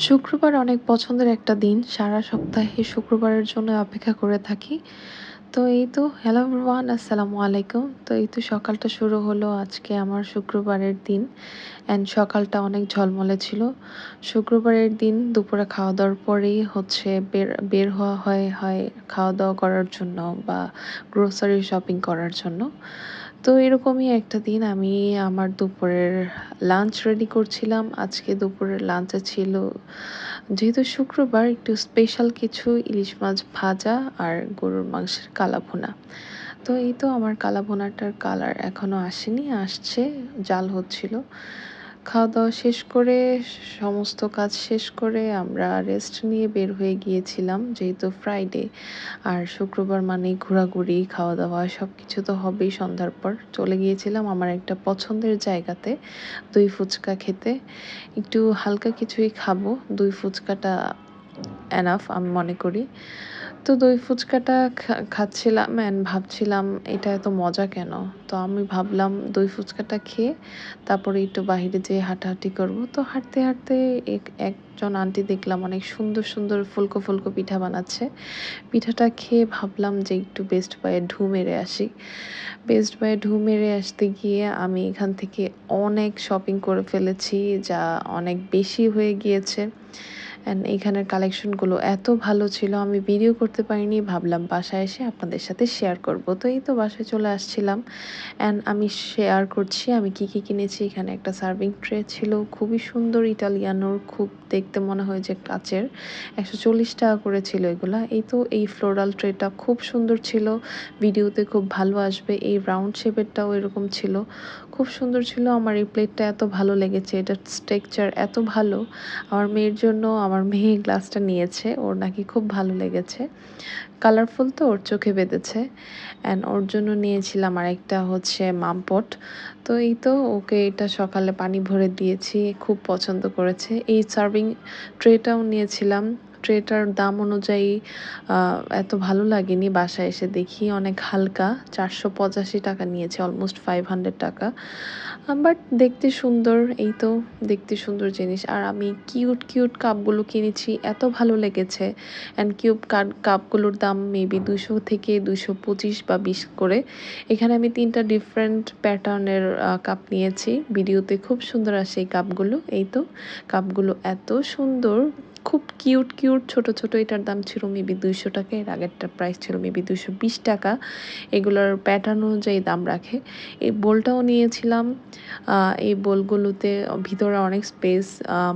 শুক্রবার অনেক পছন্দের একটা দিন। সারা সপ্তাহে শুক্রবারের জন্য অপেক্ষা করে থাকি। তো এই তো হ্যালো এভরিওয়ান আসসালামু আলাইকুম। তো এই তো সকালটা শুরু হলো আজকে আমার শুক্রবারের দিন। সকালটা অনেক ঝলমলে ছিল। শুক্রবারের দিন দুপুরে খাওয়া-দাওয়ার পরেই হচ্ছে বের বের হওয়া হয় খাওয়া-দাওয়া করার জন্য বা গ্রোসারি শপিং করার জন্য। তো এরকমই একটা দিন আমি আমার দুপুরের লাঞ্চ রেডি করছিলাম। আজকে দুপুরের লাঞ্চে ছিল যেহেতু শুক্রবার একটু স্পেশাল কিছু ইলিশ মাছ ভাজা আর গরুর মাংসের কালা ভুনা। তো এই তো আমার কালা ভুনাটার কালার এখনো আসেনি, আসছে, জাল হচ্ছিল। খাওয়া-দাওয়া শেষ করে সমস্ত কাজ শেষ করে আমরা রেস্ট নিয়ে বের হয়ে গিয়েছিলাম। যেহেতু ফ্রাইডে আর শুক্রবার মানেই ঘোরাঘুরি, খাওয়া-দাওয়া সবকিছু তো হবেই সন্ধ্যার পর। চলে গিয়েছিলাম আমার একটা পছন্দের জায়গাতে দই ফুচকা খেতে। একটু হালকা কিছুই খাবো। দই ফুচকাটা এনাফ আমি মনে করি। তো দই ফুচকাটা খাচ্ছিলাম অ্যান্ড ভাবছিলাম এটা এত মজা কেন? তো আমি ভাবলাম দই ফুচকাটা খেয়ে তারপরে একটু বাহিরে যেয়ে হাঁটাহাঁটি করব। তো হাঁটতে একজন আন্টি দেখলাম অনেক সুন্দর ফুলকো পিঠা বানাচ্ছে। পিঠাটা খেয়ে ভাবলাম যে একটু বেস্ট বাইয়ে ঢু মেরে আসি। বেস্ট বাইয়ে ঢু মেরে আসতে গিয়ে আমি এখান থেকে অনেক শপিং করে ফেলেছি যা অনেক বেশি হয়ে গিয়েছে। এইখানের কালেকশনগুলো এত ভালো ছিল আমি ভিডিও করতে পারিনি, ভাবলাম বাসায় এসে আপনাদের সাথে শেয়ার করব। তো এই তো বাসায় চলে আসছিলাম আমি শেয়ার করছি আমি কি কিনেছি। এখানে একটা সার্ভিং ট্রে ছিল খুবই সুন্দর ইটালিয়ানোর, খুব দেখতে মনে হয় যে কাচের। ১৪০ টাকা করে ছিল এগুলা। এই তো এই ফ্লোরাল ট্রেটা খুব সুন্দর ছিল, ভিডিওতে খুব ভালো আসবে। এই রাউন্ড শেপেরটাও এরকম ছিল, খুব সুন্দর ছিল। আমার এই প্লেটটা এত ভালো লেগেছে, এটার টেক্সচার এত ভালো। আমার মেয়ের জন্য আমার মেয়ে গ্লাসটা নিয়েছে, ওর নাকি খুব ভালো লেগেছে। কালারফুল তো ওর চোখে বেঁধেছে। ওর জন্য নিয়েছিলাম আরেকটা হচ্ছে মামপট। তো এই তো ওকে এটা সকালে পানি ভরে দিয়েছি, খুব পছন্দ করেছে। এই সার্ভিং ট্রেটাও নিয়েছিলাম। ট্রেটার দাম অনুযায়ী এত ভালো লাগেনি, বাসায় এসে দেখি অনেক হালকা। ৪৮৫ টাকা নিয়েছে, অলমোস্ট 500 টাকা। বাট দেখতে সুন্দর, এই তো দেখতে সুন্দর জিনিস। আর আমি কিউট কাপগুলো কিনেছি, এত ভালো লেগেছে। কাপগুলোর দাম মেবি ২০০ থেকে ২২৫ বা ২০ করে। এখানে আমি ৩টা ডিফারেন্ট প্যাটার্নের কাপ নিয়েছি। ভিডিওতে খুব সুন্দর আসে এই কাপগুলো। এই তো কাপগুলো এত সুন্দর, খুব কিউট ছোট। এটার দাম ছিল মেবি ২০০ টাকা। এর আগেরটার প্রাইস ছিল মেবি ২২০ টাকা। এগুলোর প্যাটার্ন অনুযায়ী দাম রাখে। এই বোলটাও নিয়েছিলাম। এই বোলগুলোতে ভিতরে অনেক স্পেস,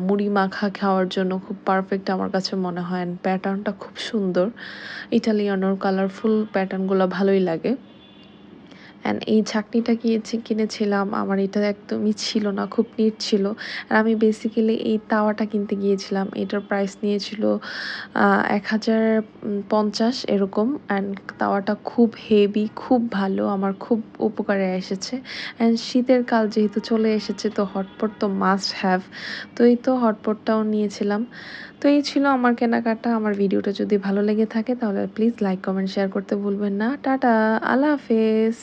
মুড়ি মাখা খাওয়ার জন্য খুব পারফেক্ট আমার কাছে মনে হয়। প্যাটার্নটা খুব সুন্দর। ইটালিয়ানোর কালারফুল প্যাটার্নগুলো ভালোই লাগে। এই ছাঁকনিটা কিনেছিলাম। আমার এটা একদমই ছিল না, খুব নিট ছিল। আর আমি বেসিক্যালি এই তাওয়াটা কিনতে গিয়েছিলাম। এটার প্রাইস নিয়েছিল ১,০৫০ এরকম। তাওয়াটা খুব হেভি, খুব ভালো, আমার খুব উপকারে এসেছে। শীতের কাল যেহেতু চলে এসেছে তো হটপট তো মাস্ট হ্যাভ। তো এই তো হটপটটাও নিয়েছিলাম। তো এই ছিল আমার কেনাকাটা। আমার ভিডিওটা যদি ভালো লেগে থাকে তাহলে প্লিজ লাইক, কমেন্ট, শেয়ার করতে ভুলবেন না। টাটা, আল্লাহ হাফেজ।